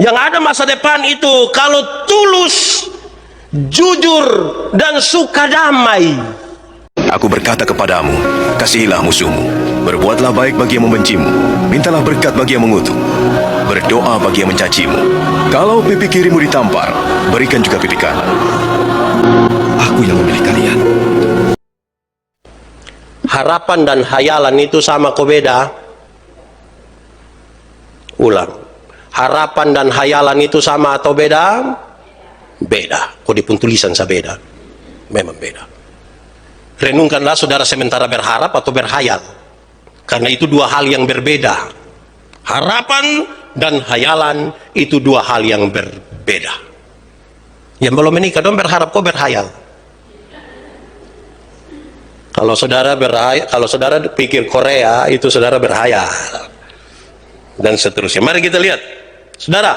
Yang ada masa depan itu kalau tulus, jujur, dan suka damai. Aku berkata kepadamu, kasihilah musuhmu, berbuatlah baik bagi yang membencimu, mintalah berkat bagi yang mengutuk, berdoa bagi yang mencacimu. Kalau pipi kirimu ditampar, berikan juga pipi kanan. Aku yang memilih kalian. Harapan dan hayalan itu sama kok beda? Ulang. Harapan dan hayalan itu sama atau beda? Beda. Kok di tulisan saya beda? Memang beda. Renungkanlah saudara sementara berharap atau berhayal. Karena itu dua hal yang berbeda. Harapan dan hayalan itu dua hal yang berbeda. Yang belum menikah dong berharap kok berhayal. Kalau saudara pikir Korea itu saudara berhayal. Dan seterusnya. Mari kita lihat. Saudara,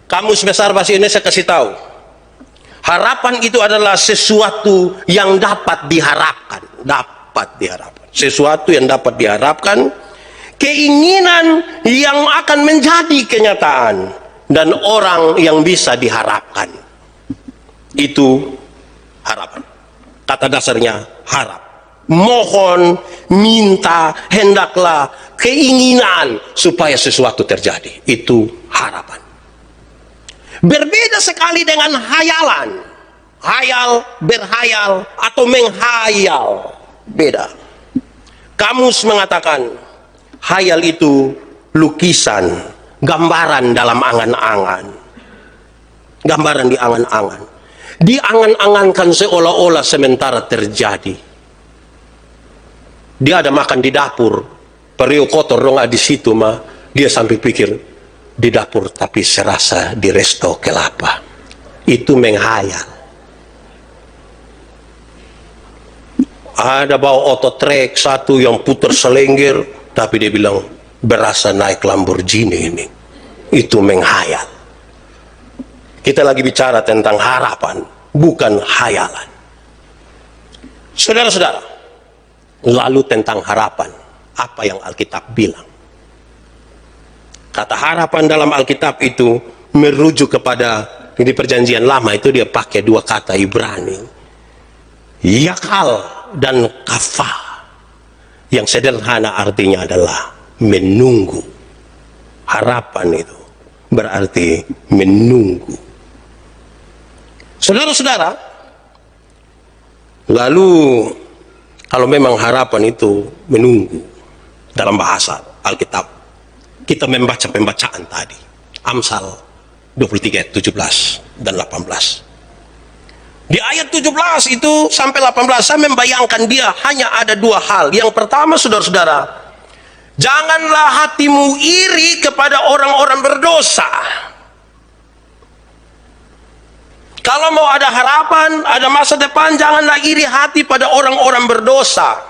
Kamus Besar Bahasa Indonesia kasih tahu. Harapan itu adalah sesuatu yang dapat diharapkan. Dapat diharapkan. Sesuatu yang dapat diharapkan. Keinginan yang akan menjadi kenyataan. Dan orang yang bisa diharapkan. Itu harapan. Kata dasarnya harap. Mohon, minta, hendaklah, keinginan supaya sesuatu terjadi. Itu harapan. Berbeda sekali dengan hayalan. Hayal, berhayal, atau menghayal. Beda. Kamus mengatakan, hayal itu lukisan, gambaran dalam angan-angan. Gambaran di angan-angan. Diangan-angankan seolah-olah sementara terjadi. Dia ada makan di dapur, periuk kotor dong di situ mah. Dia sampai pikir di dapur tapi serasa di resto kelapa. Itu menghayal. Ada bawa ototrek satu yang putar selengger, tapi dia bilang berasa naik Lamborghini ini. Itu menghayal. Kita lagi bicara tentang harapan, bukan hayalan. Saudara-saudara, lalu tentang harapan, apa yang Alkitab bilang? Kata harapan dalam Alkitab itu merujuk kepada di perjanjian lama itu dia pakai dua kata Ibrani, yakal dan kafah, yang sederhana artinya adalah menunggu. Harapan itu berarti menunggu. Saudara-saudara, lalu kalau memang harapan itu menunggu dalam bahasa Alkitab, kita membaca pembacaan tadi. Amsal 23, 17, dan 18. Di ayat 17 itu sampai 18, saya membayangkan dia hanya ada dua hal. Yang pertama, saudara-saudara, janganlah hatimu iri kepada orang-orang berdosa. Kalau mau ada harapan, ada masa depan, janganlah iri hati pada orang-orang berdosa.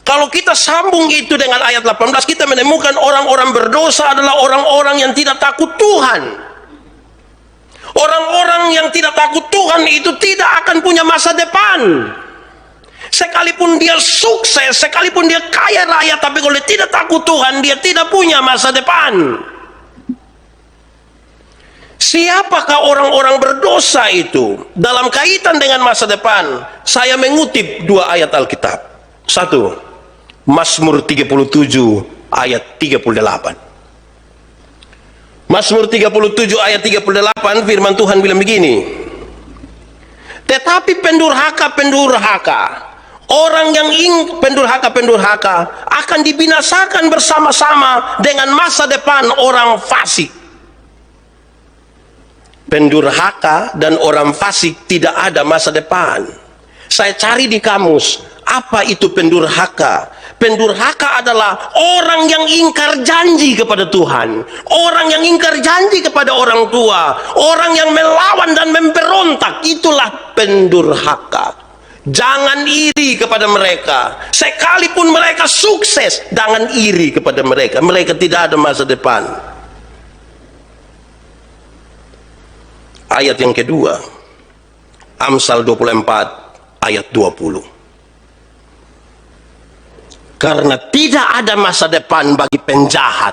Kalau kita sambung itu dengan ayat 18, kita menemukan orang-orang berdosa adalah orang-orang yang tidak takut Tuhan. Orang-orang yang tidak takut Tuhan itu tidak akan punya masa depan. Sekalipun dia sukses, sekalipun dia kaya raya, tapi kalau dia tidak takut Tuhan, dia tidak punya masa depan. Siapakah orang-orang berdosa itu? Dalam kaitan dengan masa depan, saya mengutip dua ayat Alkitab. Satu, Mazmur 37 ayat 38. Mazmur 37 ayat 38, firman Tuhan bilang begini. Tetapi pendurhaka, orang yang pendurhaka akan dibinasakan bersama-sama dengan masa depan orang fasik. Pendurhaka dan orang fasik tidak ada masa depan. Saya cari di kamus, apa itu pendurhaka? Pendurhaka adalah orang yang ingkar janji kepada Tuhan, orang yang ingkar janji kepada orang tua, orang yang melawan dan memberontak. Itulah pendurhaka. Jangan iri kepada mereka. Sekalipun mereka sukses, jangan iri kepada mereka. Mereka tidak ada masa depan. Ayat yang kedua, Amsal 24 ayat 20. Karena tidak ada masa depan bagi penjahat,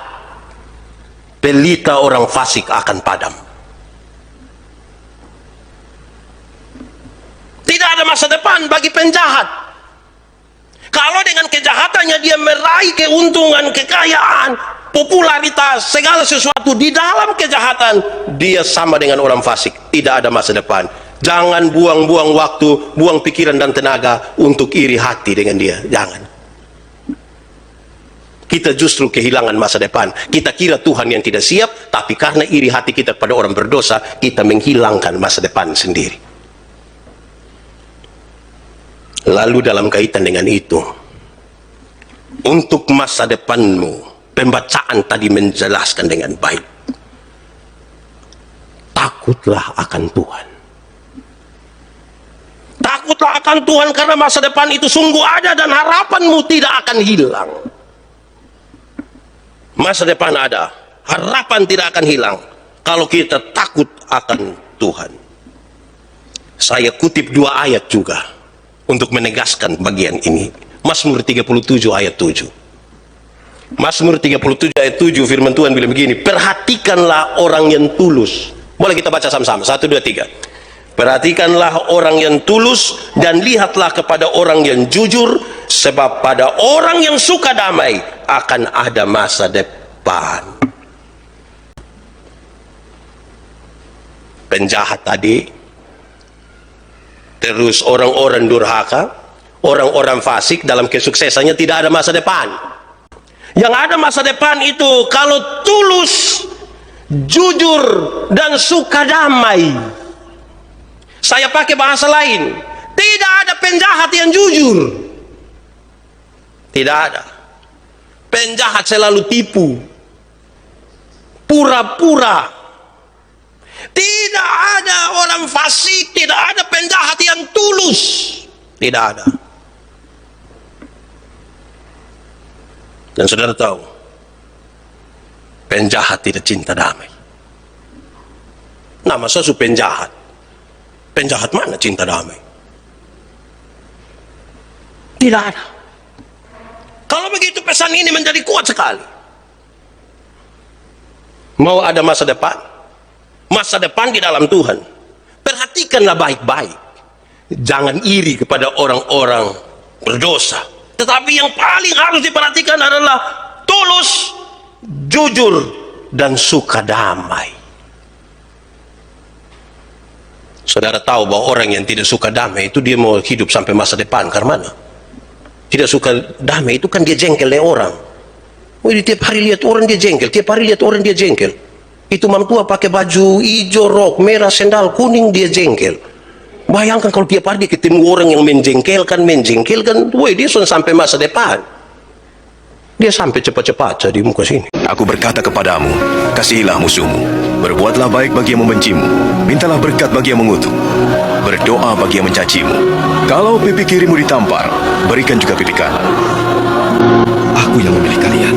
pelita orang fasik akan padam. Tidak ada masa depan bagi penjahat. Kalau dengan kejahatannya dia meraih keuntungan, kekayaan, popularitas, segala sesuatu di dalam kejahatan, dia sama dengan orang fasik. Tidak ada masa depan. Jangan buang-buang waktu, buang pikiran dan tenaga untuk iri hati dengan dia. Jangan. Kita justru kehilangan masa depan. Kita kira Tuhan yang tidak siap, tapi karena iri hati kita pada orang berdosa, kita menghilangkan masa depan sendiri. Lalu dalam kaitan dengan itu, untuk masa depanmu, pembacaan tadi menjelaskan dengan baik. Takutlah akan Tuhan. Takutlah akan Tuhan karena masa depan itu sungguh ada dan harapanmu tidak akan hilang. Masa depan ada, harapan tidak akan hilang kalau kita takut akan Tuhan. Saya kutip 2 ayat juga untuk menegaskan bagian ini. Mazmur 37 ayat 7. Mazmur 37 ayat 7 firman Tuhan bilang begini, perhatikanlah orang yang tulus. Boleh kita baca sama-sama, 1, 2, 3. Perhatikanlah orang yang tulus dan lihatlah kepada orang yang jujur, sebab pada orang yang suka damai akan ada masa depan. Penjahat tadi, terus orang-orang durhaka, orang-orang fasik dalam kesuksesannya tidak ada masa depan. Yang ada masa depan itu kalau tulus, jujur, dan suka damai. Saya pakai bahasa lain, tidak ada penjahat yang jujur. Tidak ada. Penjahat selalu tipu, pura-pura. Tidak ada orang fasik, tidak ada penjahat yang tulus. Tidak ada. Dan saudara tahu, penjahat tidak cinta damai. Nah, masa su penjahat? Penjahat mana cinta damai? Tidak ada. Kalau begitu pesan ini menjadi kuat sekali. Mau ada masa depan? Masa depan di dalam Tuhan. Perhatikanlah baik-baik. Jangan iri kepada orang-orang berdosa. Tetapi yang paling harus diperhatikan adalah tulus, jujur, dan suka damai. Saudara tahu bahwa orang yang tidak suka damai itu dia mau hidup sampai masa depan. Karena mana? Tidak suka damai itu kan dia jengkel dengan orang. Oh, tiap hari lihat orang dia jengkel, tiap hari lihat orang dia jengkel. Itu mam tua pakai baju hijau, rok merah, sendal kuning, dia jengkel. Bayangkan kalau tiap hari dia ketemu orang yang menjengkelkan, woi dia sudah sampai masa depan. Dia sampai cepat-cepat di muka sini. Aku berkata kepadamu, kasihilah musuhmu, berbuatlah baik bagi yang membencimu, mintalah berkat bagi yang mengutuk, berdoa bagi yang mencacimu. Kalau pipi kirimu ditampar, berikan juga pipi kanan. Aku yang memilih kalian.